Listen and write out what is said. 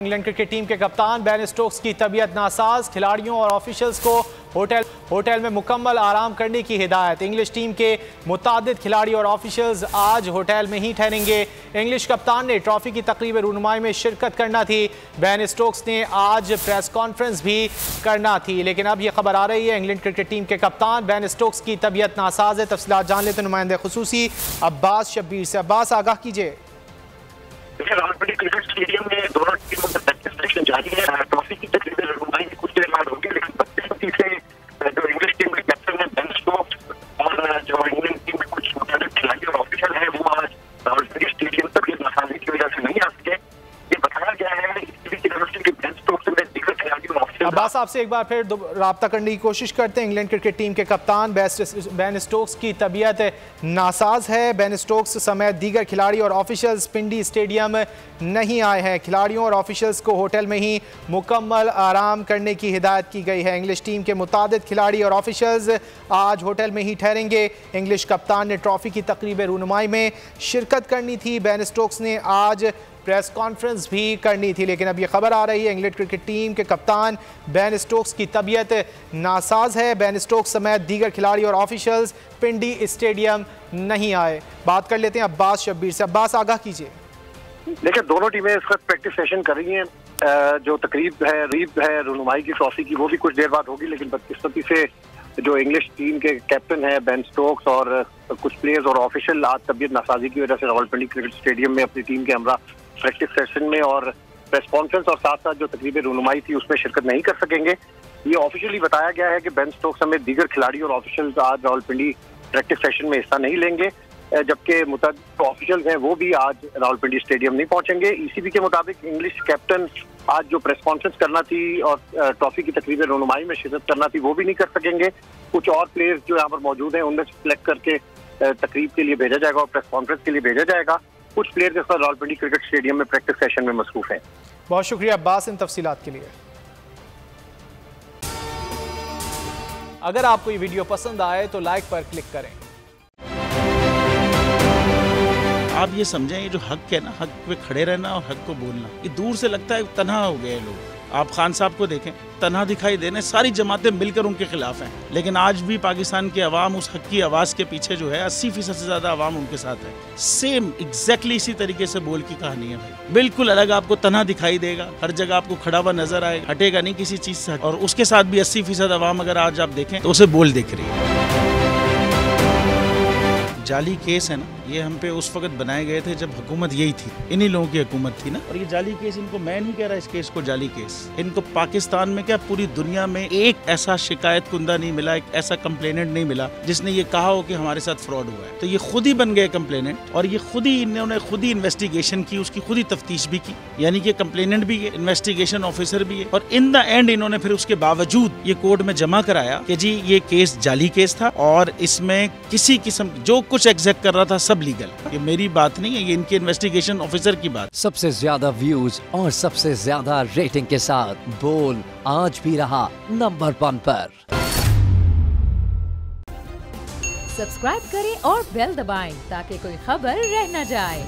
England cricket team के कप्तान Ben Stokes की तबीयत नासाज, खिलाड़ियों और ऑफिशियल्स को होटल में मुकम्मल आराम करने की हिदायत। इंग्लिश टीम के मुतादिद खिलाड़ी और ऑफिशियल्स आज होटल में ही ठहरेंगे। इंग्लिश कप्तान ने ट्रॉफी की तकरीब रुनुमाई में शिरकत करना थी। बेन स्टोक्स ने आज प्रेस कॉन्फ्रेंस भी करना थी, लेकिन अब यह खबर आ रही है इंग्लैंड क्रिकेट टीम के कप्तान बेन स्टोक्स की तबीयत नासाज है। तफसीलात जान लेते नुमाइंदे खुसूसी अब्बास शब्बीर से। अब्बास, आगाह कीजिए। रावलपिंडी क्रिकेट स्टेडियम में दोनों टीमों का प्रैक्टिस सेशन जारी है। ट्रॉफी की तकरीब रुनुमाई कुछ देर बाद होगी, लेकिन बदकिस्मती से जो इंग्लिश टीम के कैप्टन है बेन स्टोक्स और जो इंग्लैंड टीम में कुछ मुताबिक खिलाड़ी और ऑफिशियल है वो आज रावलपिंडी स्टेडियम तबीयत नासाजी की वजह से नहीं आ सके। ये बताया गया है की तरफ से बेन स्टोक्स में दिग्गज खिलाड़ी और ऑफिशियल। अब्बास, आपसे एक बार फिर राब्ता करने की कोशिश करते हैं। इंग्लैंड क्रिकेट टीम के कप्तान बेन स्टोक्स की तबीयत नासाज है। बेन स्टोक्स समेत दीगर खिलाड़ी और ऑफिशियल्स पिंडी स्टेडियम नहीं आए हैं। खिलाड़ियों और ऑफिशियल्स को होटल में ही मुकम्मल आराम करने की हिदायत की गई है। इंग्लिश टीम के मुतादिद खिलाड़ी और ऑफिशियल्स आज होटल में ही ठहरेंगे। इंग्लिश कप्तान ने ट्रॉफी की तकरीब रुनुमाई में शिरकत करनी थी। बेन स्टोक्स ने आज प्रेस कॉन्फ्रेंस भी करनी थी, लेकिन अब यह खबर आ रही है इंग्लैंड क्रिकेट टीम के कप्तान बेन स्टोक्स की तबीयत नासाज है। बेन स्टोक्स समेत दीगर खिलाड़ी और ऑफिशियल्स पिंडी स्टेडियम नहीं आए। बात कर लेते हैं अब्बास शब्बीर से। अब्बास, आगाह कीजिए। देखिए, दोनों टीमें इस वक्त प्रैक्टिस सेशन कर रही हैं। जो तकरीब है रुनुमाई की ट्रॉफी की वो भी कुछ देर बाद होगी, लेकिन बदकिस्मती से जो इंग्लिश टीम के कैप्टन है बेन स्टोक्स और कुछ प्लेयर्स और ऑफिशियल आज तबीयत नासाजी की वजह से रावलपिंडी क्रिकेट स्टेडियम में अपनी टीम के हमरा प्रैक्टिस सेशन में और प्रेस कॉन्फ्रेंस और साथ साथ जो तकरीब रुनुमाई थी उसमें शिरकत नहीं कर सकेंगे। ये ऑफिशियली बताया गया है कि बेन स्टोक्स समेत दीगर खिलाड़ी और ऑफिशियल्स आज रावलपिंडी प्रैक्टिस सेशन में हिस्सा नहीं लेंगे, जबकि मुतअद्दिद ऑफिशियल्स हैं वो भी आज रावलपिंडी स्टेडियम नहीं पहुंचेंगे। ईसीबी के मुताबिक इंग्लिश कैप्टन आज जो प्रेस कॉन्फ्रेंस करना थी और ट्रॉफी की तकरीब रुनुमाई में शिरकत करना थी वो भी नहीं कर सकेंगे। कुछ और प्लेयर्स जो यहाँ पर मौजूद हैं उनमें सेलेक्ट करके तकरीब के लिए भेजा जाएगा और प्रेस कॉन्फ्रेंस के लिए भेजा जाएगा। कुछ प्लेयर इस पर रावलपिंडी क्रिकेट स्टेडियम में प्रैक्टिस सेशन में मसरूफ हैं। बहुत शुक्रिया अब्बास इन तफसीलात के लिए। अगर आपको ये वीडियो पसंद आए तो लाइक पर क्लिक करें। आप ये समझें, ये जो हक है ना, हक पे खड़े रहना और हक को बोलना, ये दूर से लगता है तन्हा हो गए लोग। आप खान साहब को देखें, तन्हा दिखाई देने, सारी जमातें मिलकर उनके खिलाफ हैं, लेकिन आज भी पाकिस्तान की आवाम उस हक की आवाज़ के पीछे जो है 80% से ज़्यादा आवाम उनके साथ है। सेम एग्जैक्टली इसी तरीके से बोल की कहानी है भाई। बिल्कुल अलग आपको तन्हा दिखाई देगा, हर जगह आपको खड़ा हुआ नजर आएगा, हटेगा नहीं किसी चीज़ से। और उसके साथ भी 80% आवाम अगर आज आप देखें तो उसे बोल दिख रही है। जाली केस है ना, ये हम पे उस वक्त बनाए गए थे जब हुकूमत यही थी, इन्हीं लोगों की हुकूमत थी ना। और ये जाली केस, इनको मैं नहीं कह रहा इस केस को जाली केस, इनको पाकिस्तान में क्या पूरी दुनिया में एक ऐसा शिकायत कुंदा नहीं मिला, एक ऐसा कंप्लेनेंट नहीं मिला जिसने ये कहा हो कि हमारे साथ फ्रॉड हुआ है। तो ये खुद ही बन गए कंप्लेनेंट और ये खुद ही इन्होंने खुद ही इन्वेस्टिगेशन की, उसकी खुद ही तफ्तीश भी की, यानी कि कंप्लेनेंट भी है, इन्वेस्टिगेशन ऑफिसर भी है। और इन द एंड इन्होंने फिर उसके बावजूद ये कोर्ट में जमा कराया कि जी ये केस जाली केस था और इसमें किसी किस्म जो कुछ एग्जैक्ट कर रहा था सब लीगल। ये मेरी बात नहीं है, ये इनके इन्वेस्टिगेशन ऑफिसर की बात। सबसे ज्यादा व्यूज और सबसे ज्यादा रेटिंग के साथ बोल आज भी रहा नंबर 1 पर। सब्सक्राइब करें और बेल दबाएं ताकि कोई खबर रह न जाए।